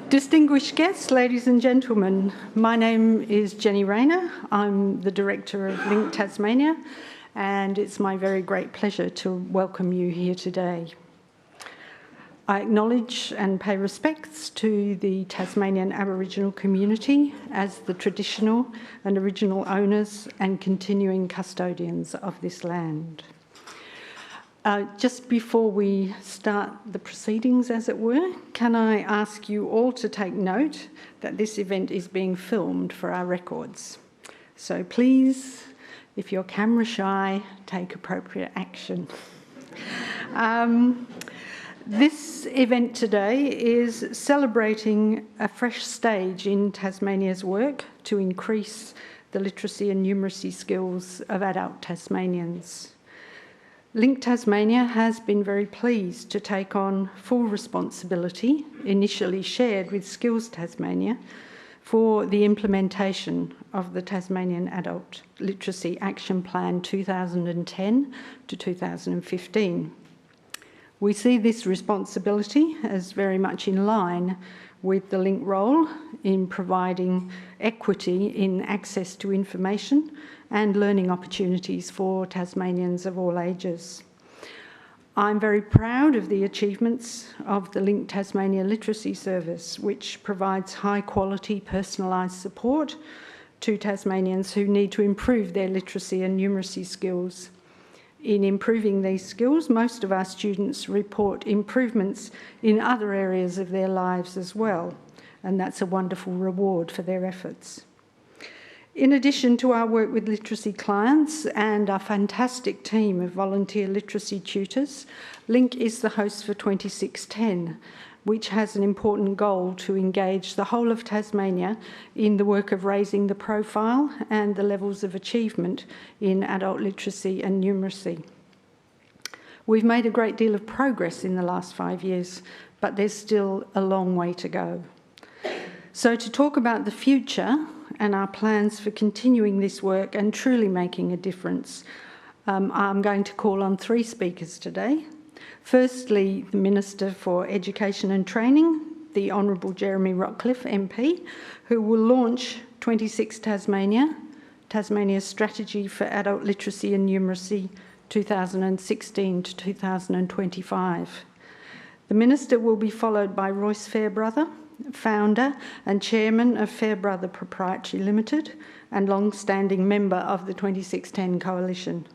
Distinguished guests, ladies and gentlemen, my name is Jenny Rayner. I'm the Director of LINC Tasmania, and it's my very great pleasure to welcome you here today. I acknowledge and pay respects to the Tasmanian Aboriginal community as the traditional and original owners and continuing custodians of this land. Just before we start the proceedings, as it were, can I ask you all to take note that this event is being filmed for our records. So please, if you're camera shy, take appropriate action. This event today is celebrating a fresh stage in Tasmania's work to increase the literacy and numeracy skills of adult Tasmanians. LINC Tasmania has been very pleased to take on full responsibility, initially shared with Skills Tasmania, for the implementation of the Tasmanian Adult Literacy Action Plan 2010 to 2015. We see this responsibility as very much in line with the LINC role in providing equity in access to information and learning opportunities for Tasmanians of all ages. I'm very proud of the achievements of the LINC Tasmania Literacy Service, which provides high-quality personalised support to Tasmanians who need to improve their literacy and numeracy skills. In improving these skills, most of our students report improvements in other areas of their lives as well, and that's a wonderful reward for their efforts. In addition to our work with literacy clients and our fantastic team of volunteer literacy tutors, LINC is the host for 2610, which has an important goal to engage the whole of Tasmania in the work of raising the profile and the levels of achievement in adult literacy and numeracy. We've made a great deal of progress in the last 5 years, but there's still a long way to go. So to talk about the future and our plans for continuing this work and truly making a difference, I'm going to call on 3 speakers today. Firstly, the Minister for Education and Training, the Honourable Jeremy Rockliff MP, who will launch 26 Tasmania, Tasmania's Strategy for Adult Literacy and Numeracy 2016 to 2025. The Minister will be followed by Royce Fairbrother, founder and chairman of Fairbrother Proprietary Limited and long-standing member of the 2610 Coalition.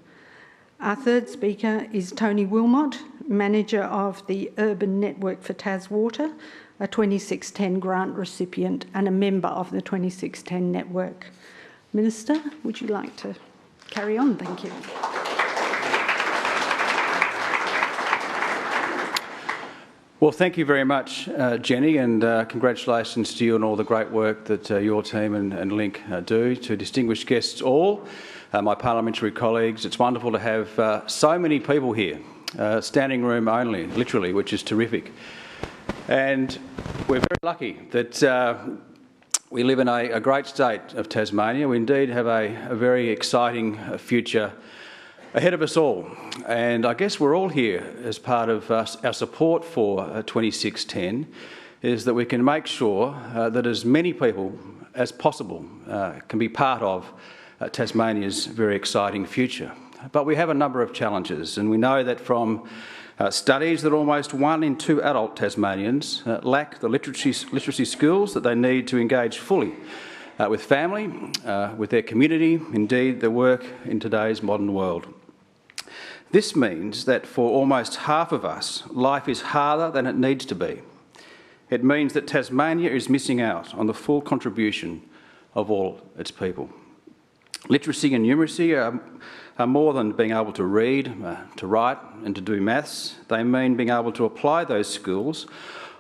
Our third speaker is Tony Willmott, manager of the Urban Network for TasWater, a 2610 grant recipient and a member of the 2610 network. Minister, would you like to carry on? Thank you. Well, thank you very much, Jenny, and congratulations to you and all the great work that your team and LINC do. To distinguished guests all, my parliamentary colleagues, it's wonderful to have so many people here, standing room only, literally, which is terrific. And we're very lucky that we live in a great state of Tasmania. We indeed have a very exciting future ahead of us all, and I guess we're all here as part of our support for 2610 is that we can make sure that as many people as possible can be part of Tasmania's very exciting future. But we have a number of challenges, and we know that from studies that almost 1 in 2 adult Tasmanians lack the literacy skills that they need to engage fully with family, with their community, indeed their work in today's modern world. This means that for almost half of us, life is harder than it needs to be. It means that Tasmania is missing out on the full contribution of all its people. Literacy and numeracy are more than being able to read, to write and to do maths. They mean being able to apply those skills,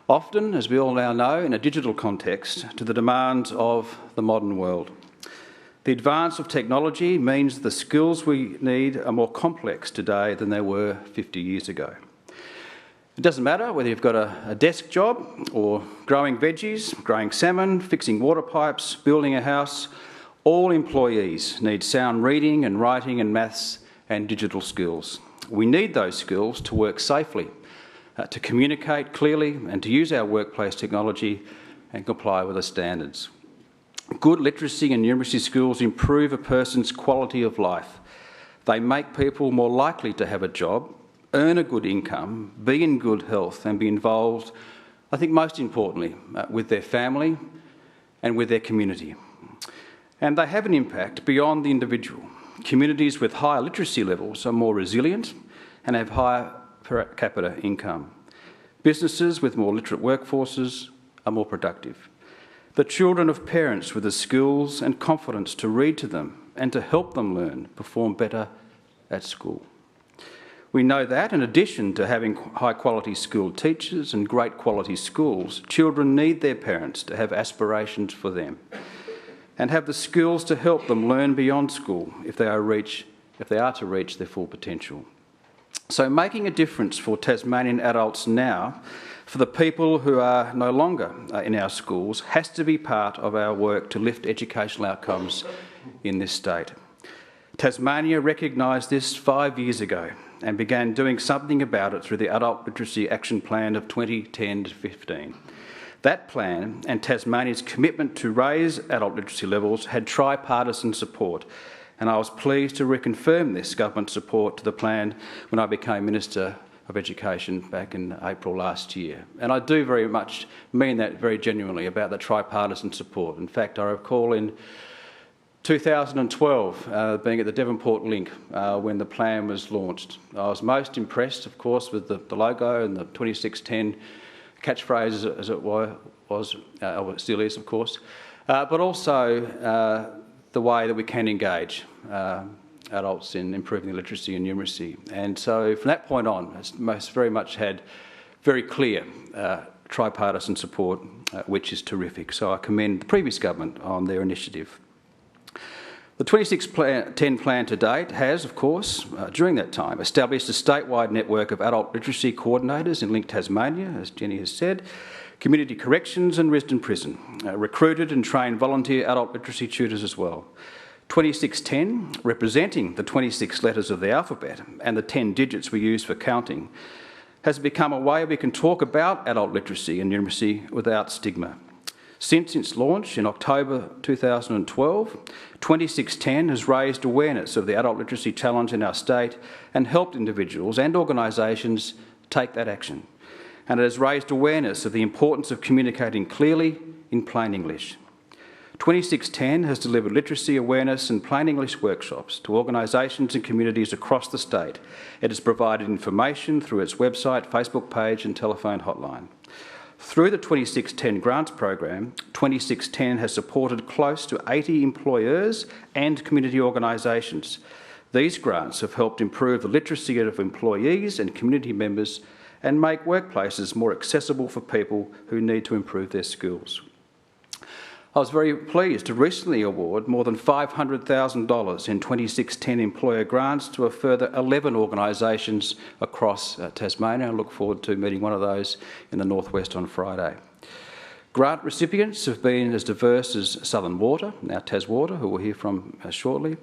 often, as we all now know, in a digital context, to the demands of the modern world. The advance of technology means the skills we need are more complex today than they were 50 years ago. It doesn't matter whether you've got a desk job or growing veggies, growing salmon, fixing water pipes, building a house. All employees need sound reading and writing and maths and digital skills. We need those skills to work safely, to communicate clearly and to use our workplace technology and comply with the standards. Good literacy and numeracy skills improve a person's quality of life. They make people more likely to have a job, earn a good income, be in good health and be involved, I think most importantly, with their family and with their community. And they have an impact beyond the individual. Communities with higher literacy levels are more resilient and have higher per capita income. Businesses with more literate workforces are more productive. The children of parents with the skills and confidence to read to them and to help them learn perform better at school. We know that, in addition to having high-quality skilled teachers and great quality schools, children need their parents to have aspirations for them and have the skills to help them learn beyond school if they are to reach their full potential. So making a difference for Tasmanian adults now, for the people who are no longer in our schools, has to be part of our work to lift educational outcomes in this state. Tasmania recognised this 5 years ago and began doing something about it through the Adult Literacy Action Plan of 2010 to 15. That plan and Tasmania's commitment to raise adult literacy levels had tripartisan support, and I was pleased to reconfirm this government support to the plan when I became Minister of Education back in April last year. And I do very much mean that very genuinely about the tripartisan support. In fact, I recall in 2012, being at the Devonport LINC when the plan was launched. I was most impressed, of course, with the logo and the 2610 catchphrase as it was, still is, of course, but also the way that we can engage adults in improving their literacy and numeracy. And so from that point on, it's most very much had very clear tripartisan support, which is terrific. So I commend the previous government on their initiative. The 2610 plan to date has, of course, during that time, established a statewide network of adult literacy coordinators in LINC Tasmania, as Jenny has said, community corrections and Risdon Prison, recruited and trained volunteer adult literacy tutors as well. 2610, representing the 26 letters of the alphabet and the 10 digits we use for counting, has become a way we can talk about adult literacy and numeracy without stigma. Since its launch in October 2012, 2610 has raised awareness of the adult literacy challenge in our state and helped individuals and organisations take that action. And it has raised awareness of the importance of communicating clearly in plain English. 2610 has delivered literacy awareness and plain English workshops to organisations and communities across the state. It has provided information through its website, Facebook page and telephone hotline. Through the 2610 grants program, 2610 has supported close to 80 employers and community organisations. These grants have helped improve the literacy of employees and community members and make workplaces more accessible for people who need to improve their skills. I was very pleased to recently award more than $500,000 in 2610 employer grants to a further 11 organisations across Tasmania. I look forward to meeting one of those in the northwest on Friday. Grant recipients have been as diverse as Southern Water, now TasWater, who we'll hear from shortly,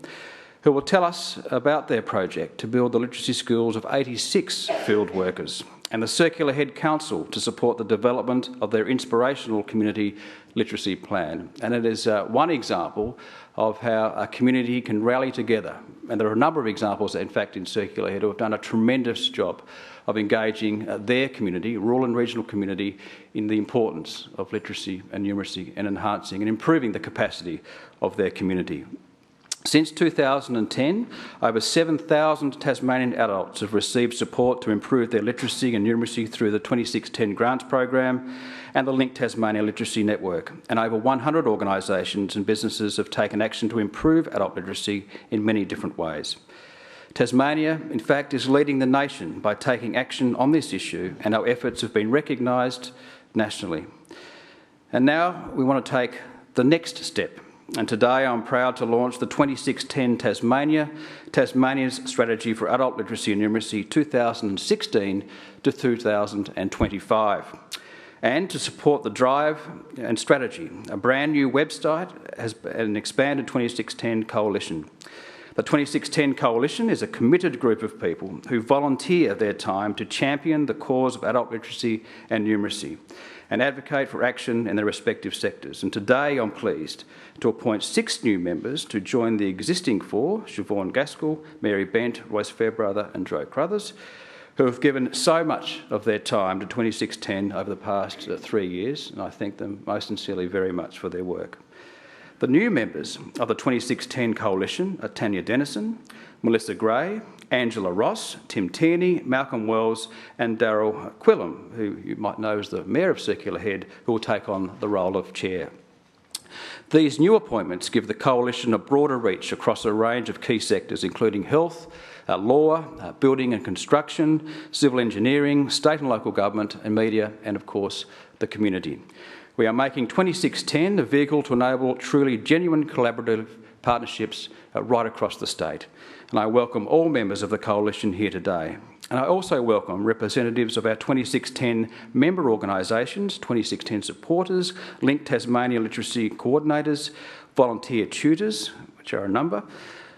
who will tell us about their project to build the literacy skills of 86 field workers, and the Circular Head Council to support the development of their inspirational community literacy plan. And it is one example of how a community can rally together. And there are a number of examples, in fact, in Circular Head who have done a tremendous job of engaging their community, rural and regional community, in the importance of literacy and numeracy and enhancing and improving the capacity of their community. Since 2010, over 7,000 Tasmanian adults have received support to improve their literacy and numeracy through the 2610 grants program and the LINC Tasmania Literacy Network, and over 100 organisations and businesses have taken action to improve adult literacy in many different ways. Tasmania, in fact, is leading the nation by taking action on this issue, and our efforts have been recognised nationally. And now we want to take the next step. And today I'm proud to launch the 2610 Tasmania's Strategy for Adult Literacy and Numeracy 2016 to 2025. And to support the drive and strategy, a brand new website has an expanded 2610 coalition. The 2610 Coalition is a committed group of people who volunteer their time to champion the cause of adult literacy and numeracy and advocate for action in their respective sectors. And today I'm pleased to appoint 6 new members to join the existing 4, Siobhan Gaskell, Mary Bent, Royce Fairbrother and Joe Crothers, who have given so much of their time to 2610 over the past 3 years, and I thank them most sincerely very much for their work. The new members of the 2610 Coalition are Tanya Dennison, Melissa Gray, Angela Ross, Tim Tierney, Malcolm Wells and Daryl Quillam, who you might know as the Mayor of Circular Head, who will take on the role of Chair. These new appointments give the Coalition a broader reach across a range of key sectors, including health, law, building and construction, civil engineering, state and local government and media, and of course the community. We are making 2610 a vehicle to enable truly genuine collaborative partnerships right across the state. And I welcome all members of the Coalition here today. And I also welcome representatives of our 2610 member organisations, 2610 supporters, LINC Tasmania literacy coordinators, volunteer tutors, which are a number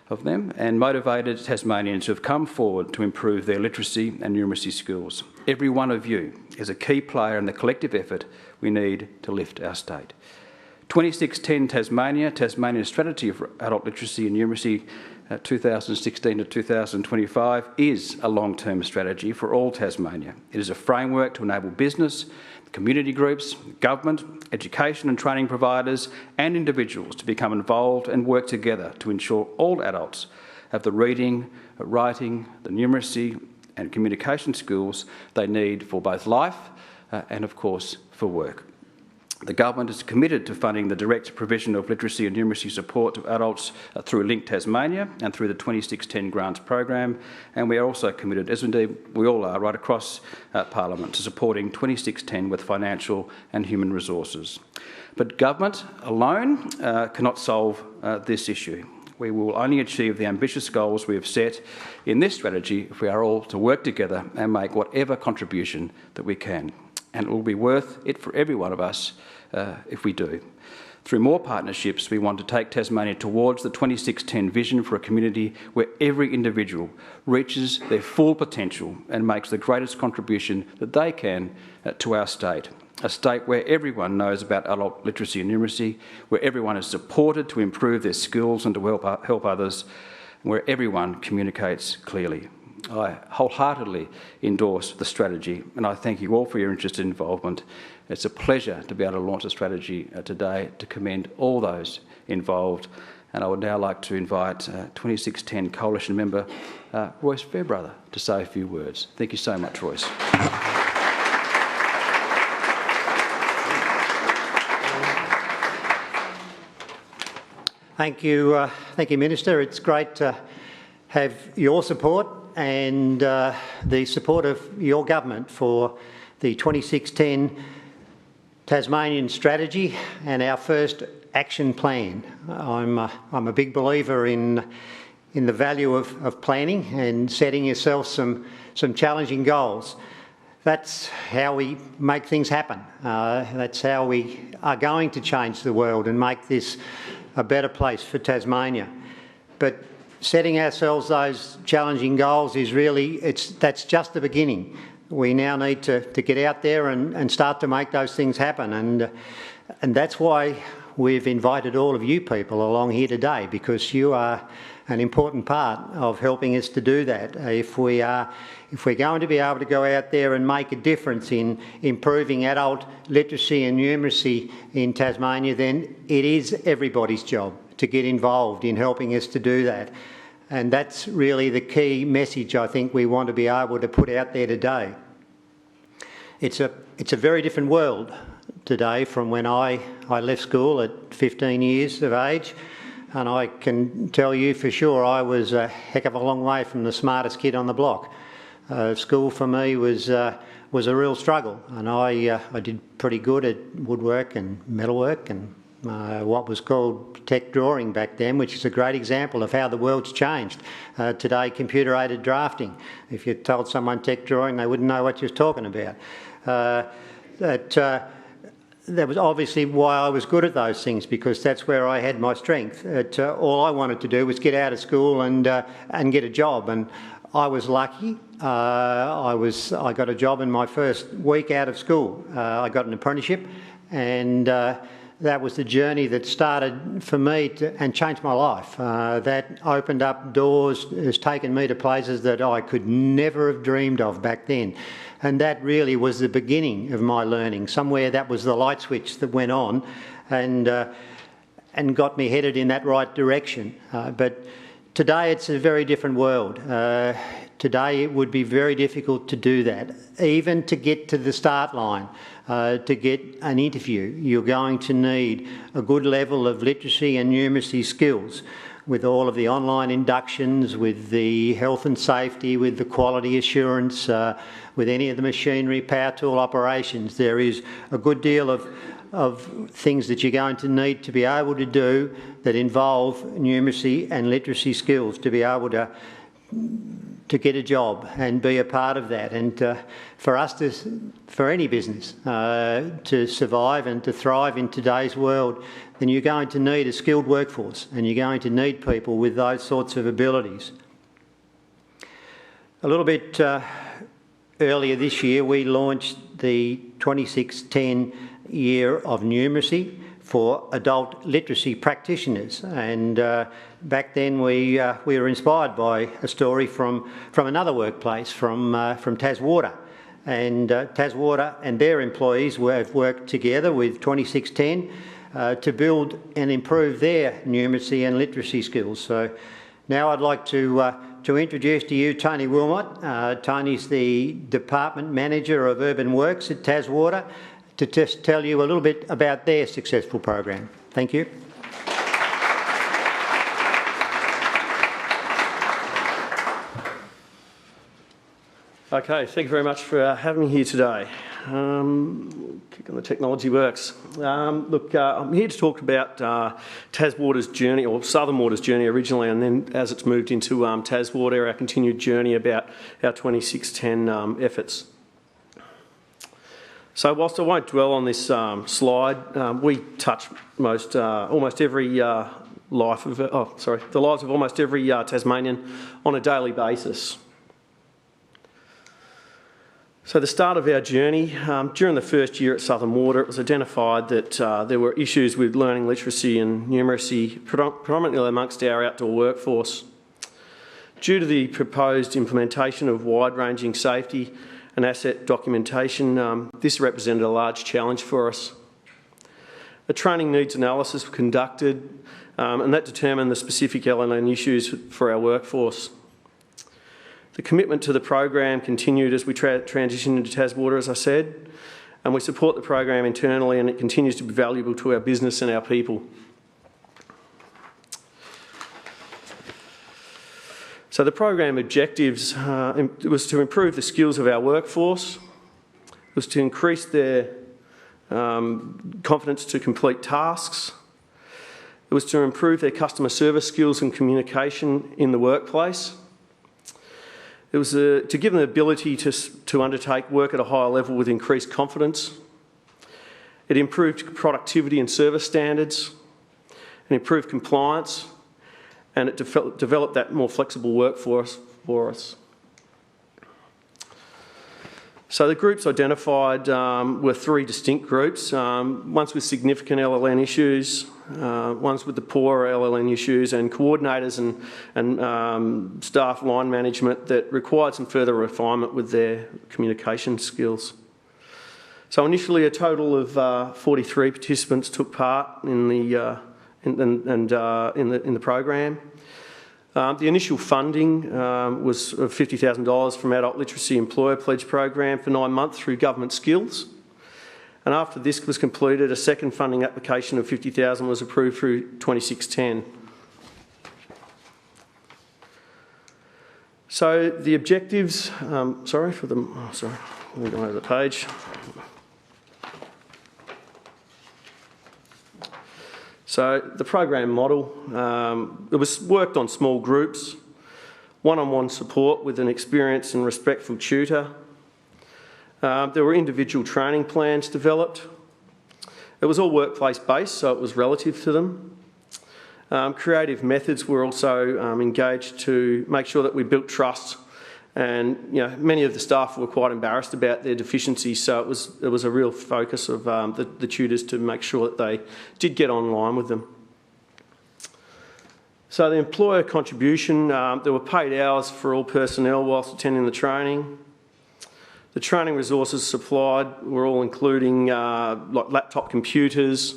of them, and motivated Tasmanians who have come forward to improve their literacy and numeracy skills. Every one of you is a key player in the collective effort we need to lift our state. 2610 Tasmania, Tasmania's Strategy for Adult Literacy and Numeracy 2016 to 2025 is a long-term strategy for all Tasmania. It is a framework to enable business, community groups, government, education and training providers and individuals to become involved and work together to ensure all adults have the reading, writing, the numeracy and communication skills they need for both life and, of course, for work. The government is committed to funding the direct provision of literacy and numeracy support to adults through LINC Tasmania and through the 2610 grants program, and we are also committed, as indeed we all are right across Parliament, to supporting 2610 with financial and human resources. But government alone cannot solve this issue. We will only achieve the ambitious goals we have set in this strategy if we are all to work together and make whatever contribution that we can. And it will be worth it for every one of us if we do. Through more partnerships, we want to take Tasmania towards the 2610 vision for a community where every individual reaches their full potential and makes the greatest contribution that they can to our state. A state where everyone knows about adult literacy and numeracy, where everyone is supported to improve their skills and to help others, and where everyone communicates clearly. I wholeheartedly endorse the strategy, and I thank you all for your interest and involvement. It's a pleasure to be able to launch a strategy today, to commend all those involved. And I would now like to invite 2610 Coalition member Royce Fairbrother to say a few words. Thank you so much, Royce. Thank you, Minister. It's great to have your support and the support of your government for the 2610 Tasmanian strategy and our first action plan. I'm a big believer in the value of planning and setting yourself some challenging goals. That's how we make things happen. That's how we are going to change the world and make this a better place for Tasmania. But setting ourselves those challenging goals is really, that's just the beginning. We now need to get out there and start to make those things happen. And that's why we've invited all of you people along here today, because you are an important part of helping us to do that. If we're going to be able to go out there and make a difference in improving adult literacy and numeracy in Tasmania, then it is everybody's job to get involved in helping us to do that. And that's really the key message I think we want to be able to put out there today. It's a very different world today from when I left school at 15 years of age, and I can tell you for sure I was a heck of a long way from the smartest kid on the block. School for me was a real struggle, and I did pretty good at woodwork and metalwork and what was called tech drawing back then, which is a great example of how the world's changed. Today, computer-aided drafting. If you told someone tech drawing, they wouldn't know what you were talking about. that was obviously why I was good at those things, because that's where I had my strength. All I wanted to do was get out of school and get a job, and I was lucky. I got a job in my first week out of school. I got an apprenticeship, and that was the journey that started for me and changed my life. That opened up doors, has taken me to places that I could never have dreamed of back then. And that really was the beginning of my learning. Somewhere that was the light switch that went on and got me headed in that right direction. But today it's a very different world. Today it would be very difficult to do that. Even to get to the start line, to get an interview, you're going to need a good level of literacy and numeracy skills, with all of the online inductions, with the health and safety, with the quality assurance, with any of the machinery, power tool operations. There is a good deal of things that you're going to need to be able to do that involve numeracy and literacy skills to be able to get a job and be a part of that. And for any business to survive and to thrive in today's world, then you're going to need a skilled workforce, and you're going to need people with those sorts of abilities. A little bit earlier this year, we launched the 2610 year of numeracy for adult literacy practitioners, and back then we were inspired by a story from another workplace, from TasWater. And TasWater and their employees have worked together with 2610 to build and improve their numeracy and literacy skills. So now I'd like to introduce to you Tony Willmott. Tony's the Department Manager of Urban Works at TasWater, to just tell you a little bit about their successful program. Thank you. Okay, thank you very much for having me here today. Kick on the technology works. Look, I'm here to talk about TasWater's journey, or Southern Water's journey originally, and then as it's moved into TasWater, our continued journey about our 2610 efforts. So whilst I won't dwell on this slide, we touch almost every the lives of almost every Tasmanian on a daily basis. So the start of our journey, during the first year at Southern Water, it was identified that there were issues with learning literacy and numeracy, predominantly amongst our outdoor workforce. Due to the proposed implementation of wide-ranging safety and asset documentation, this represented a large challenge for us. A training needs analysis was conducted, and that determined the specific LLN issues for our workforce. The commitment to the program continued as we transitioned into TasWater, as I said, and we support the program internally, and it continues to be valuable to our business and our people. So the program objectives was to improve the skills of our workforce, was to increase their confidence to complete tasks, it was to improve their customer service skills and communication in the workplace. It was to give them the ability to undertake work at a higher level with increased confidence. It improved productivity and service standards, and improved compliance, and it developed that more flexible workforce for us. So the groups identified were three distinct groups, ones with significant LLN issues, ones with the poorer LLN issues, and coordinators and staff line management that required some further refinement with their communication skills. So initially a total of 43 participants took part in the program. The initial funding was $50,000 from Adult Literacy Employer Pledge Program for 9 months through Government Skills. And after this was completed, a second funding application of $50,000 was approved through 2610. So the objectives, let me go over the page. So the program model, it was worked on small groups, one-on-one support with an experienced and respectful tutor. There were individual training plans developed. It was all workplace-based, so it was relative to them. Creative methods were also engaged to make sure that we built trust, and many of the staff were quite embarrassed about their deficiencies, so it was a real focus of the tutors to make sure that they did get online with them. So the employer contribution, there were paid hours for all personnel whilst attending the training. The training resources supplied were all including like laptop computers,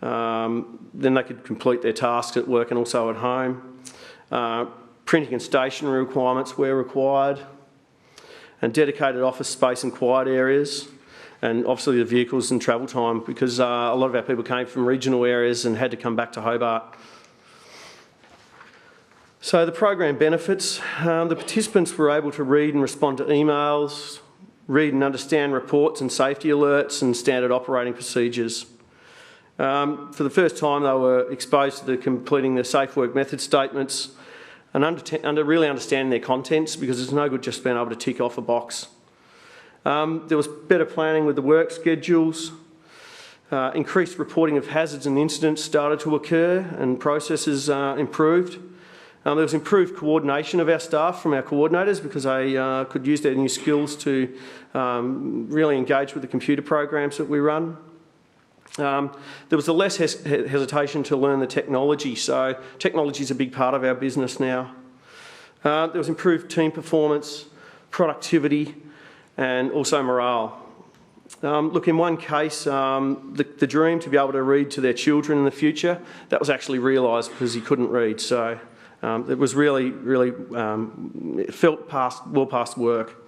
then they could complete their tasks at work and also at home. Printing and stationery requirements were required, and dedicated office space and quiet areas, and obviously the vehicles and travel time, because a lot of our people came from regional areas and had to come back to Hobart. So the program benefits, the participants were able to read and respond to emails, read and understand reports and safety alerts and standard operating procedures. For the first time they were exposed to completing the safe work method statements and really understanding their contents, because it's no good just being able to tick off a box. There was better planning with the work schedules, increased reporting of hazards and incidents started to occur and processes improved. There was improved coordination of our staff from our coordinators, because they could use their new skills to really engage with the computer programs that we run. There was a less hesitation to learn the technology, so technology is a big part of our business now. There was improved team performance, productivity, and also morale. Look, in one case, the dream to be able to read to their children in the future, that was actually realised because he couldn't read, so it was really, it felt well past work.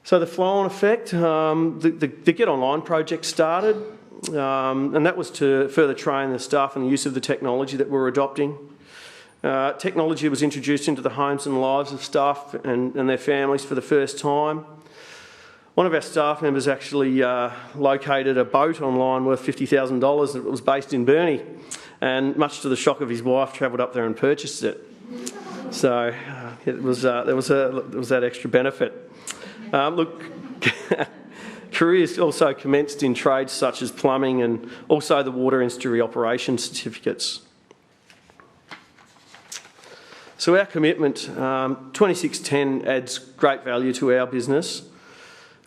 So the flow-on effect, the Get Online project started, and that was to further train the staff in the use of the technology that we're adopting. Technology was introduced into the homes and lives of staff and their families for the first time. One of our staff members actually located a boat online worth $50,000 that was based in Burnie, and much to the shock of his wife, travelled up there and purchased it. So there was that extra benefit. Look, careers also commenced in trades such as plumbing and also the water industry operation certificates. So our commitment, 2610 adds great value to our business.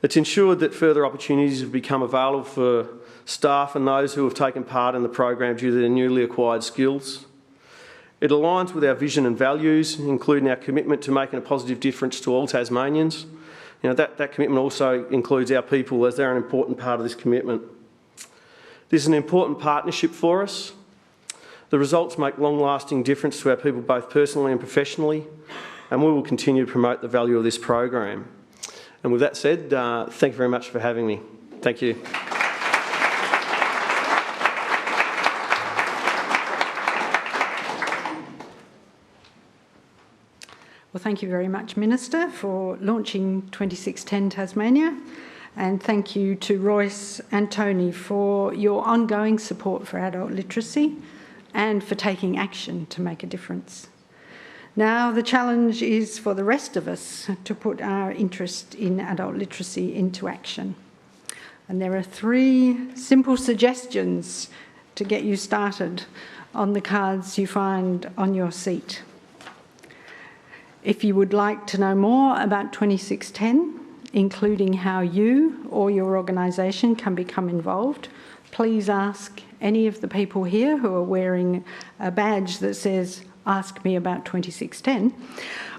It's ensured that further opportunities have become available for staff and those who have taken part in the program due to their newly acquired skills. It aligns with our vision and values, including our commitment to making a positive difference to all Tasmanians. That commitment also includes our people, as they're an important part of this commitment. This is an important partnership for us. The results make long-lasting difference to our people, both personally and professionally, and we will continue to promote the value of this program. And with that said, thank you very much for having me. Thank you. Well, thank you very much, Minister, for launching 2610 Tasmania, and thank you to Royce and Tony for your ongoing support for adult literacy and for taking action to make a difference. Now the challenge is for the rest of us to put our interest in adult literacy into action. And there are 3 simple suggestions to get you started on the cards you find on your seat. If you would like to know more about 2610, including how you or your organisation can become involved, please ask any of the people here who are wearing a badge that says, "Ask me about 2610,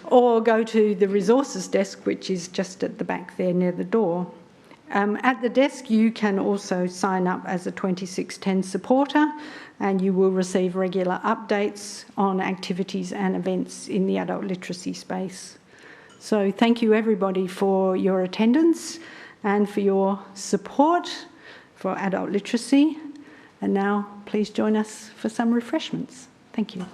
or go to the resources desk, which is just at the back there near the door. At the desk, you can also sign up as a 2610 supporter, and you will receive regular updates on activities and events in the adult literacy space. So thank you everybody for your attendance and for your support for adult literacy. And now please join us for some refreshments. Thank you.